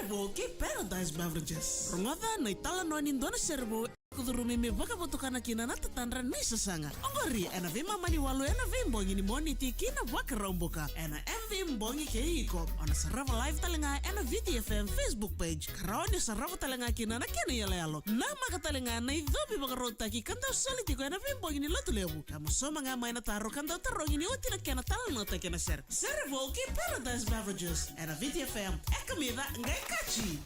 Vou que Paradise Beverages. Rongoda na itala no anindona Sere Vou kudurumi me voqa-voutaki kina na tatandra ni sasanga. Ongori ena vei mamani walu ena vei mbongi ni moni ti kina voqa-voutaki ena MV mbongi ke iko. Ona sarava live talenga ena VTFM Facebook page. Karaoni sarava talenga kina na kena yalo. Na maka talenga na idhobi voqa-voutaki kanta solitiko ena vei mbongi ni lotu levu. Kamu soma nga maina taro kanta tarongi ni uti na kena talano ta kena Sere. Sere Vou que Paradise Beverages ena VTFM. Comida ngai kachi.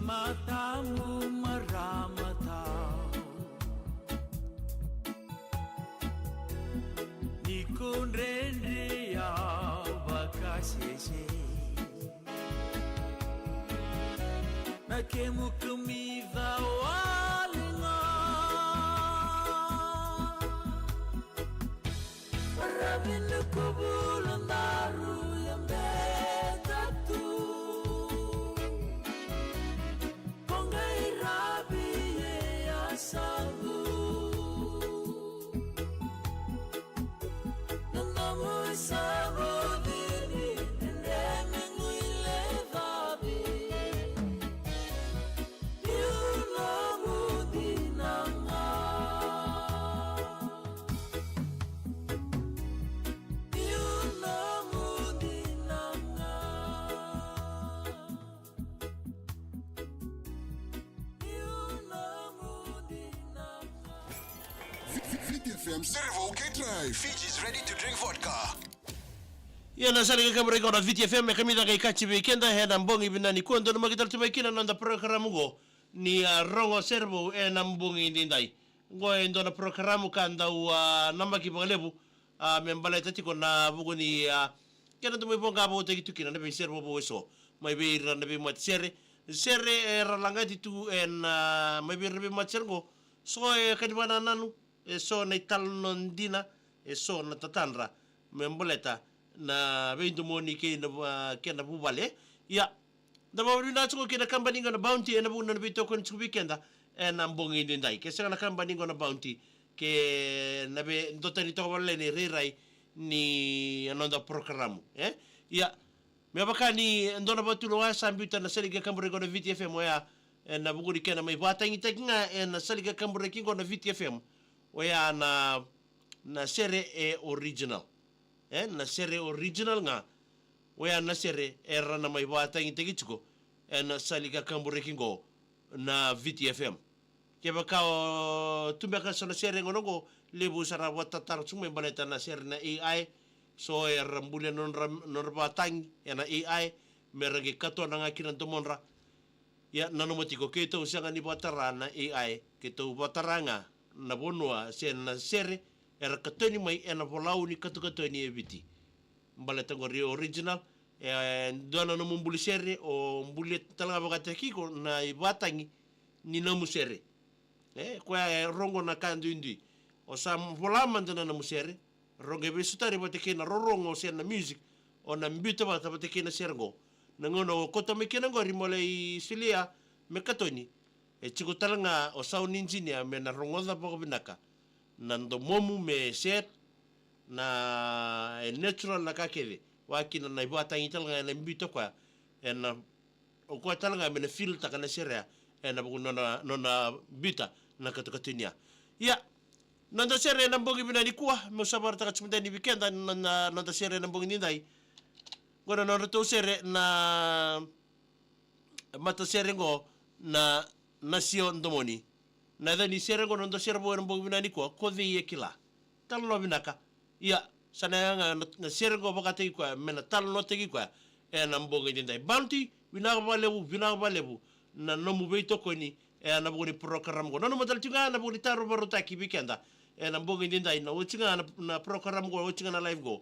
Matamu maramatau Nikun rendria bakasese Nakemu comida walinga Marabinu kubulandaru yambe Sere Vou K-Drive. Fiji's ready to drink vodka. Yana sali kamera iko na VTFM kamida kai kachi weekenda hena mbongi binani kondo na magital tumaikina na parokaramu go ni rongo Sere Vou na mbongi ndindai ngo endo na parokaramu kanda wa namba kibangalebu membala tatiko na bugo ni kena tumaibonga abo tekitukina na Sere Vou so mai beira na vei-matasere Sere ralangati tu en mai beira vei-matasere go so kadibana nanu so na italondina so na tatandra memboleta na vendo moni ke na bubale ya da mawrina tsuko ke na kambaninga na bounty na buna na bito kon tsu weekenda na mbongi ndai ke sa na kambaninga na bounty ke nabe ndota ni to wale ni rirai ni anonda parokaramu ia me bakani ndona batulo wa sambuta na seliga kambure go na VTFM ya na buguri kena mai batangi tekinga na seliga kambure kingo na VTFM ya na sere original na sere original nga ya na sere era na mai batangi tegichko na seliga kambure kingo na VTFM ke bakao tumbeka sona sere ngonongo lebu sara watatar sume baleta na sere na AI so rambule non batang na AI merage kato na kina tomonra ya nanomotiko ke to sanga ni batara na AI ke to bataranga na vanua na sere era katoni mai na volau ni katoni eviti baleta ngori original dona no mumbuli sere o mbuli talanga bakateki ko na batangi ni namu sere kwa rongo na kandu indi o sam volama ndana na musere rongo be sutari bateke na rorongo se na music o na mbita bata bateke na sergo na ngono kota mekena ngori mole I silia mekatoni chiko talanga o sound engineer me na rongo da poko binaka na ndo momu me set na natural na kakeve wakina na ibata talanga na mbita kwa na o kwa talanga me na feel takana serea na buku nona bita na katokatinia ya nanda sere na mbongi binani kuwa mo sabar taka chumtani weekend na nanda sere na mbongi nindai gona nona to sere na mata sere ngo na nasio ndomoni na dani sere ngo nanda sere bo na mbongi binani kuwa ko vei kila talo binaka ya sana nga sere ngo bakate kwa mena talo no tegi kwa na mbongi nindai bounty binaga balebu na nomu beito ko ni na buguni parokaramu go nono madal tinga na buguni taro voqa-voutaki weekenda na mbongi ndindai na utinga na parokaramu go utinga na live go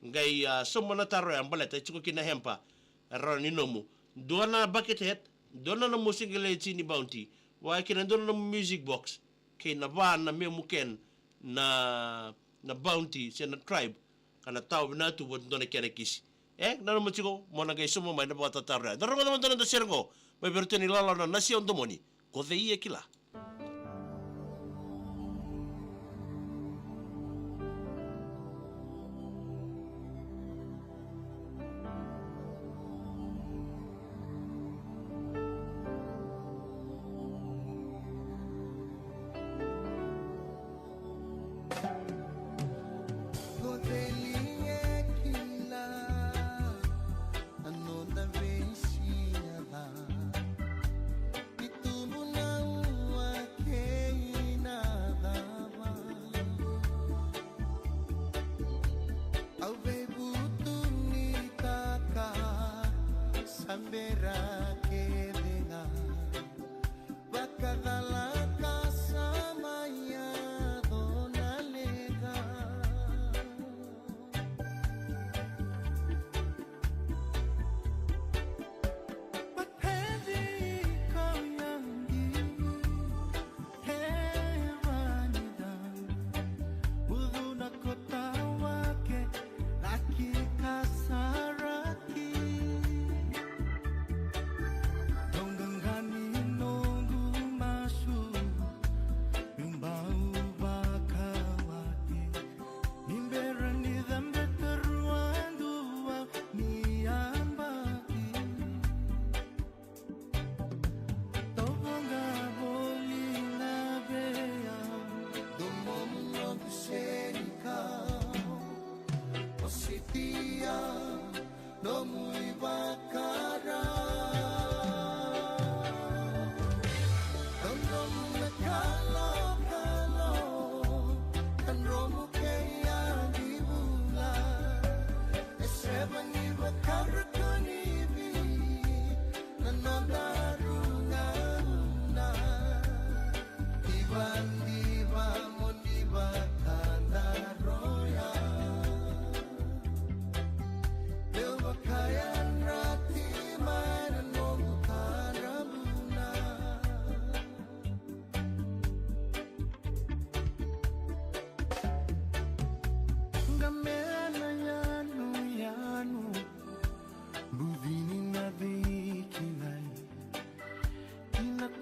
ngai somo na taro ya mbaleta chiko kina hempa rani nomu dona bucket head dona na musingile chini bounty wa kina dona na music box kina va na memuken na bounty se na tribe kana tau na tu bon dona kena kisi na no chiko mona ngai somo mai na bota taro na rongo dona na sergo mai berteni lala na nasio ndomoni ko vei kila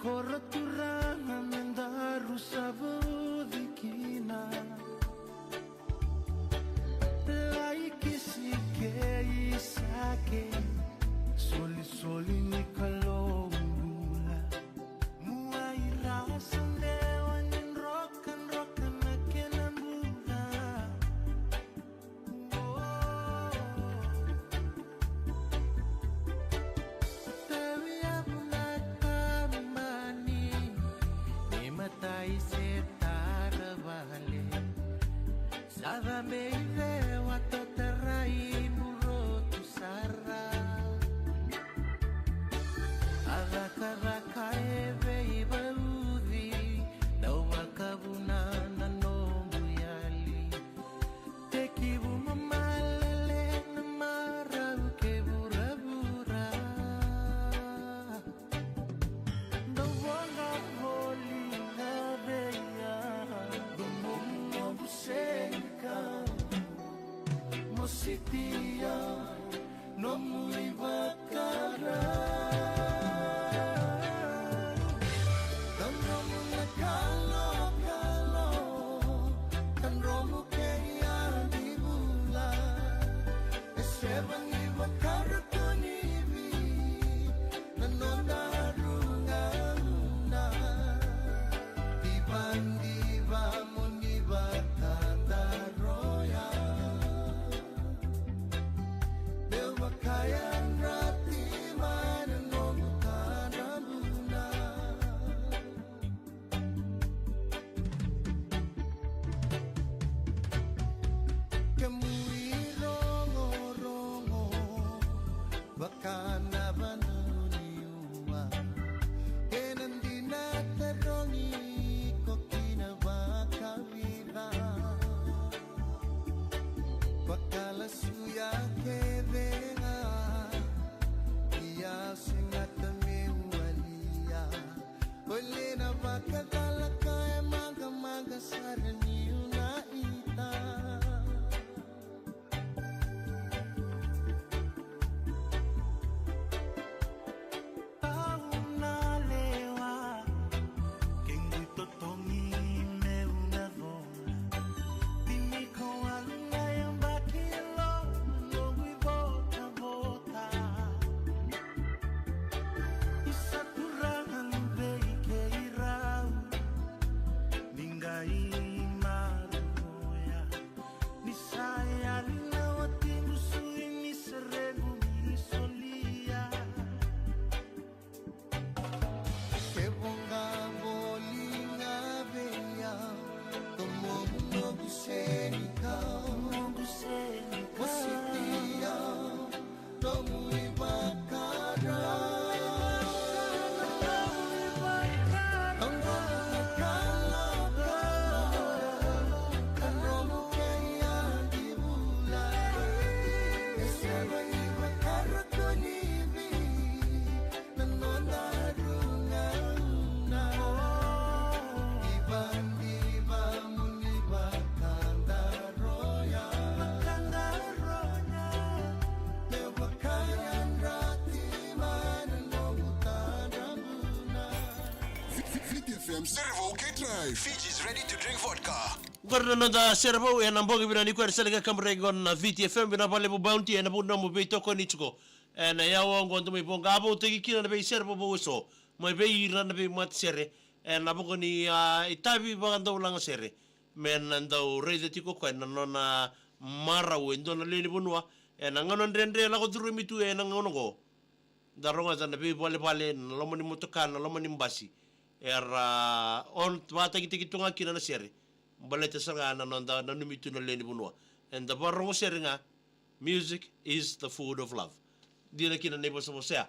Corre tu rana, mendaru sabu di kina. Sada baby watotarai murotu sara Araka-raka eve ibaudhi Dawa kabunana nombu yali Tekibu mamalele na marau ke bura-bura Dawanga holi na beya Gumungo busenka Mositia nomu ibakara Sere Vou K-Drive. Fiji's ready to drink vodka. Gordo noda Sere Vou na mbongi bina ni kwere seleka kamre gon na VTFM bina pale bu bounty na bu no mu beito ko nichko na yawo ngondo mi bonga abo tegi kina na be Sere Vou so mo be ira na be matasere na bu ni itabi bangando langa sere men ndo reide tiko ko na nona mara wendo na leni vanua na ngono ndendre la ko duru mitu na ngono go daronga za na be pale na lomo ni motokana lomo ni mbasi era on bata kita tunga kina na sere balete sanga na nonda na numitu na leni vanua and the barongo sere nga music is the food of love dina kina nebo so sea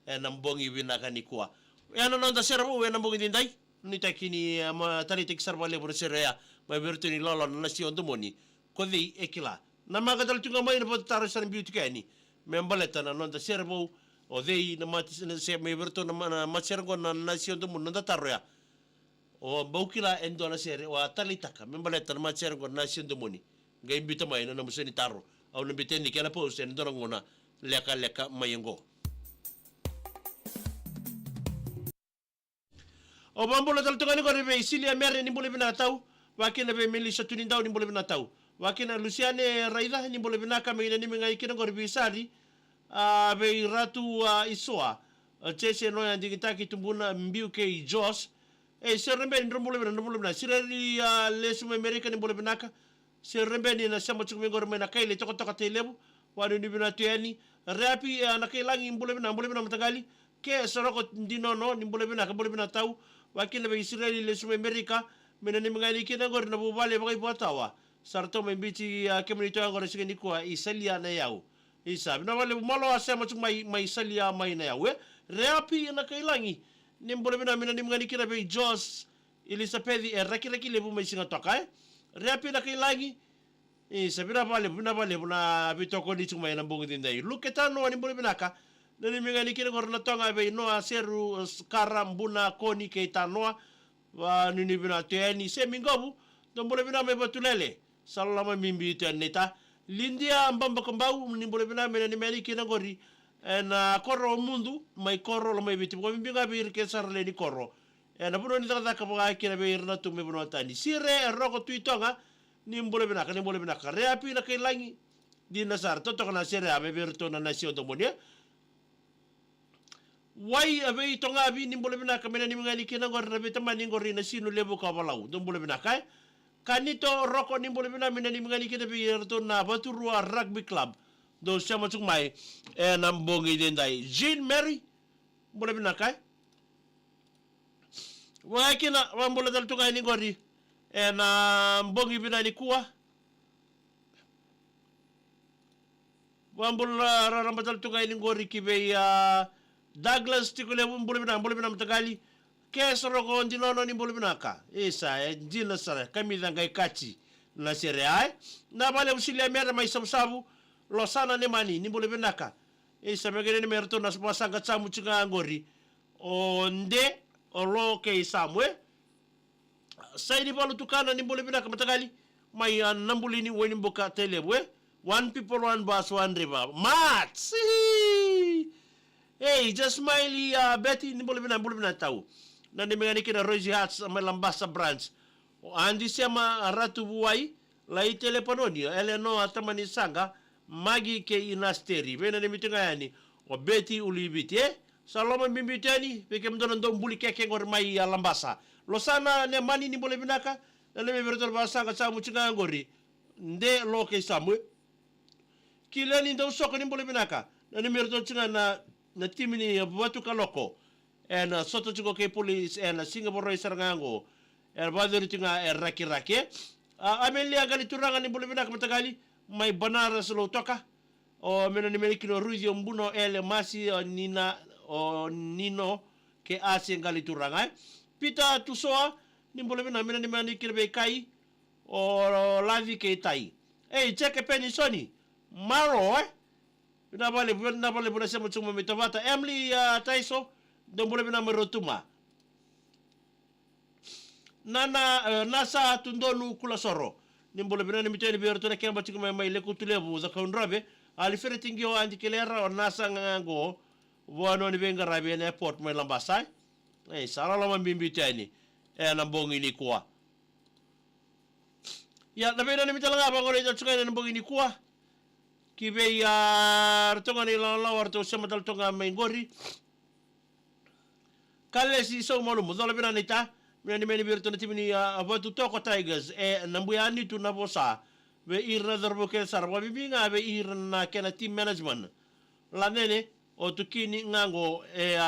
and ambongi binaka ni kwa yana nonda Sere Vou na mbongi dindai ni takini ma taritik sarba le bur sere ya ma bertuni lolo na sion do moni ko dei ekila na magadal tunga mai na potaro san beauty kani membaleta na nonda Sere Vou o dei na matis na se me berto na masergo na nation do mundo da tarroya o baukila endo na sere o atalitaka membaleta na masergo na nation do moni ga imbita mai na museni tarro au na biteni kala pose endo ngona leka mayengo o bambola tal tongani ko rebe isilia mere ni bole binatau wakina be melisa tunindau ni bole binatau wakina luciane raida ni bole binaka me ni ngai kina ko rebe sari be ratu isoa chese no ya digitaki tumbuna mbiu ke jos serembe ndombole bina sireli lesu america ni bole binaka serembe ni na samo chukumi ngor mena kaile toka telebu wanu ni bina tueni rapi na kailangi bole bina matagali ke soroko ndino no ni bole bina tau wakina be Israeli le sume Amerika mena ni ngai kina ngor na bubale bagai botawa sarto mai biti kemini to ngore sigeni kwa isalia na yau isa bina wale malo asema tu mai isalia mai na yau reapi na kailangi nimbole bina mina nimngani kira be Jos Elizabeth raki lebu mai singa toka reapi na kailangi isa bina vale buna bitoko ni tuma na mbongi dindai luketano nimbole binaka nani mingani kira ngor na tonga be noa seru karambuna koni ke tanoa wa nini bina teni semingobu dombole bina me batulele salama mimbi neta lindia mbamba kambau nimbole bina me ni meri kina ngori na koro mundu mai koro lo mai biti ko mimbi ngabi ke sarle ni koro na buno ni tata ka ba kina be irna tu me vanuatani sire roko tuitonga nimbole bina ka reapi na kailangi di nasar to kana sere ave berto na nasio to monia wai ave tonga abi nimbole bina ka mena nimngani kina ngor na betamani ngori na sinu lebu ka balau dombole bina ka kanito roko nimbole bina mena nimngani kina be berto na baturua rugby club do sama tuk mai na mbongi dendai Jean Mary mbole bina ka wa kina wa mbole dal tunga ni ngori na mbongi bina ni kuwa wambul rarambatal tunga ni ngori kibe Douglas tikule mbole bina mtagali kesoro ko ndinono ni mbole bina ka isa jina sara kamida ngai kachi na sere ai na bale usilia mera mai sabu losana ne mani ni mbole bina ka isa megene ni merto na swasanga chamu chinga ngori onde olo ke samwe saidi balu tukana ni mbole bina ka mtagali mai nambulini woni mboka telebwe one people one bus one river mats hey just smiley Betty ni mbole bina tau na nimengani kina Rosie Hats melambasa branch andi sema ratu buai lai telefononi eleno atamani sanga magi ke inasteri bena nimitinga yani o Betty ulibiti saloma mimbitani beke mdono ndombuli keke ngor mai lambasa losana ne mani ni mbole binaka na neme bertol basanga samu chinga ngori nde loke samwe kileni ndo soko ni mbole binaka na neme bertol chinga na timini watu kaloko en soto chiko ke police en Singapore sarangango er badori tinga raki amelia gali turanga ni mbole binaka matagali mai banaras lo toka o mena ni melikino ruizio mbuno ele masi nina o nino ke ase ngali turanga pita tusoa ni mbole bina mena ni mani kirbe kai o lavi ke tai cheke peni soni maro na vale buna sema chuma mitavata Emily Taiso do mbole bina merotuma nana nasa tundonu kula soro ni mbole bina ni miteni biorto na kemba chikuma mai le kutulevu za kaundrabe alifere tingio andi kelera o nasa ngango wano ni venga rabe na airport mai lambasai sala lama mbimbi tani na mbongi ni kwa ya na bena ni mitala ba ngore tsuka na mbongi ni kwa kibe ya rtonga ni la warto sema dal tonga mai ngori kale si so malu mo dole bena nita meni birto na timini abatu toko Tigers nambuyani tu na bosa be irna darbo ke sarwa bibinga be irna kena team management la nene o tukini ngango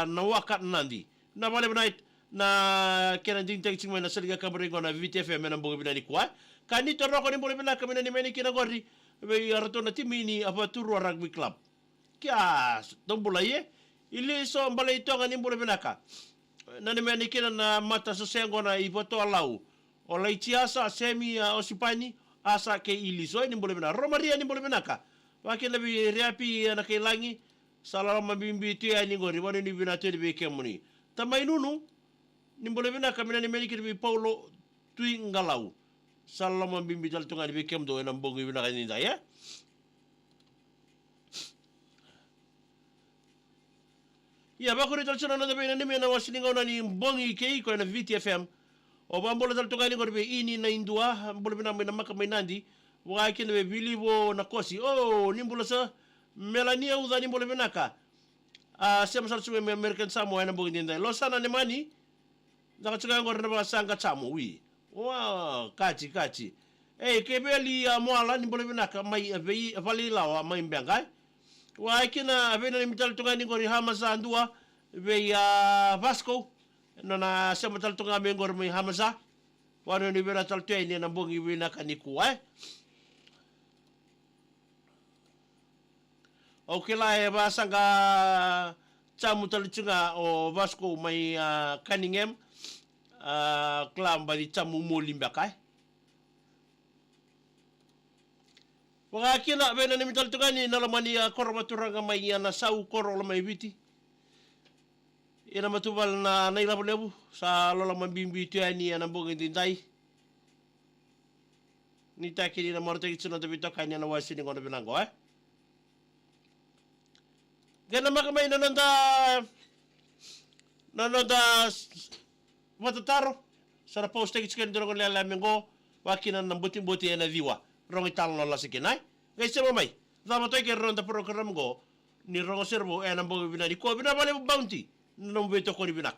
na waka nandi na vale night na kena ding tek chingma na saliga kabringo na VTFM na mbogo binani kwa kanito roko ni mbole bina kamena ni meni kina gori be arato na timini abaturu rugby club kya tombula ye ili so mbale itonga ni mbole binaka na ni meni kina na mata sosengo na ipoto alau o laitiasa semi osipani asa ke iliso ni mbole bina romaria ni mbole binaka wakile bi reapi na kailangi salama bimbi tu ya ni gori wani ni bina tu be kemuni tamai nunu ni mbole bina kamina ni meni kirbi Paulo tui ngalau salama bimbi dal tunga ni be kemdo na mbongi bina kan ninda ya ya bakuri dal chona na be ni mena wasini ngona ni mbongi ke ko na VTFM o bambole dal tunga ni gori be ini na indua mbole bina mena makamai nandi wa kile be bilivo na kosi ni mbole sa Melania udani mbole benaka sema sal suwe American Samoa na mbongi ndai lo sana ne mani zaka tsuka ngor na basanga chamu wi wa kachi kebeli moala ni mbole benaka mai vei vali lawa mai mbenga wa kina avena ni mital tunga ni ngori hamasa andua vei Vasco na sema tal tunga ngor mai hamasa Wano ni vena taltua ini na mbongi vina kanikua, Okay la e basanga tamu talitunga o Vasco mai Cunningham klamba di tamu molimbakai. Waka kina vena ni mitaltunga ni nalamani koro maturanga mai na sau koro la mai viti. Ina matubal na nailabu-lebu sa lola mambimbi tuani na mbongi dindai. Ni taki ni na morte kitsuna tabito kanya na wasi ni ngono binango Gana makamay nanoda matataro sa post tekits kan duro ko lalamingo wakinan ng buti-buti na diwa rong italo na lasikinay guys mamay dama to kay ronda parokaramu ni rongo servo ang bang binani ko binabali bounty nung beto ko ni binak